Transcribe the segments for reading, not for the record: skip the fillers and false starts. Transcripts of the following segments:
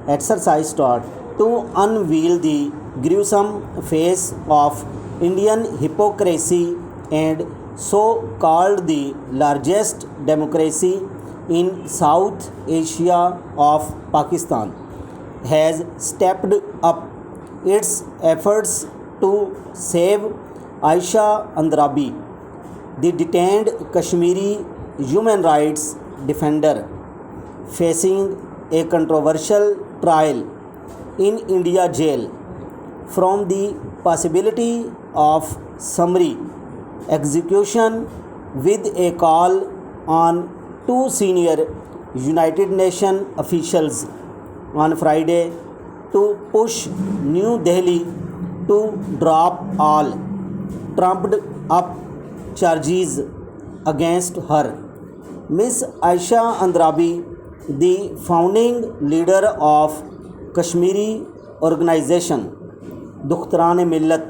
Exercise taught to unveil the gruesome face of Indian hypocrisy and so called the largest democracy in South Asia of Pakistan has stepped up its efforts to save Aisha Andrabi, the detained Kashmiri human rights defender facing a controversial trial in India jail, from the possibility of summary execution with a call on two senior United Nations officials on Friday to push New Delhi to drop all trumped up charges against her. Ms. Aisha Andrabi, the founding leader of Kashmiri organization Dukhtaran-e-Millat,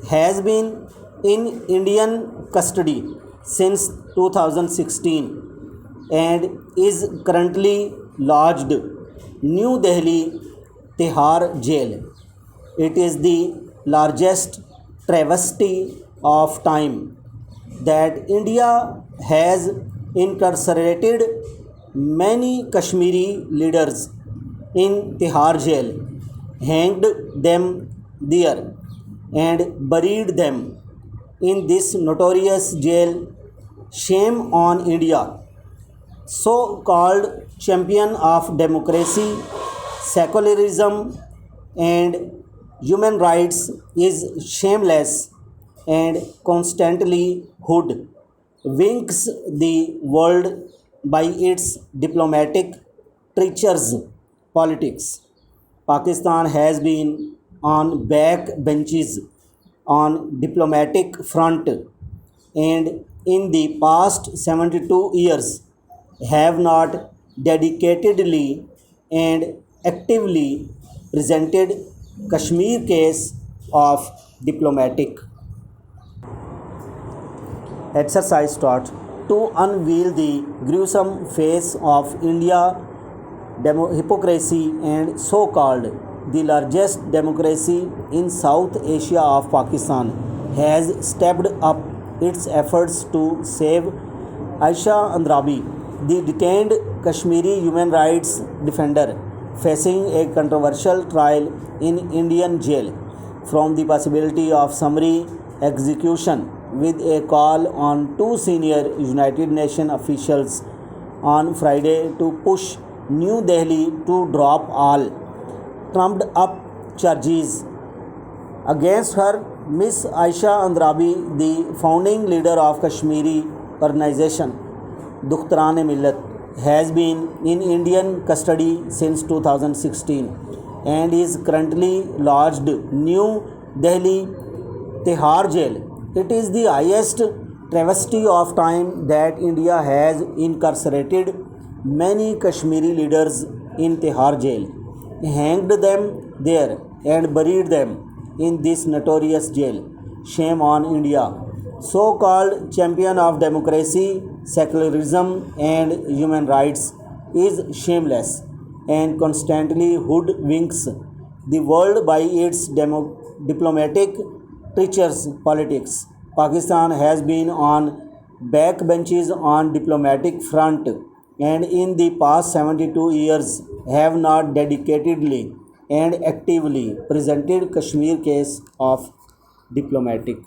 has been in Indian custody since 2016 and is currently lodged New Delhi Tihar jail. It is the largest travesty of time that India has incarcerated many Kashmiri leaders in Tihar jail, hanged them there, and buried them in this notorious jail. Shame on India, so called champion of democracy, secularism, and human rights, is shameless and constantly hoodwinks the world by its diplomatic treacherous politics. Pakistan has been on back benches on diplomatic front and in the past 72 years have not dedicatedly and actively presented Kashmir case of diplomatic. Exercise taught to unveil the gruesome face of India hypocrisy and so called the largest democracy in South Asia of Pakistan has stepped up its efforts to save Aisha Andrabi, the detained Kashmiri human rights defender facing a controversial trial in Indian jail, from the possibility of summary execution with a call on two senior United Nations officials on Friday to push New Delhi to drop all trumped up charges against her. Ms. Aisha Andrabi, the founding leader of Kashmiri organization Dukhtaran-e-Millat, has been in Indian custody since 2016 and is currently lodged New Delhi Tihar jail. It is the highest travesty of time that India has incarcerated many Kashmiri leaders in Tihar jail, hanged them there, and buried them in this notorious jail. Shame on India, so called champion of democracy, secularism, and human rights, is shameless and constantly hoodwinks the world by its diplomatic treacherous politics. Pakistan has been on backbenches on diplomatic front and in the past 72 years have not dedicatedly and actively presented Kashmir case of diplomatic.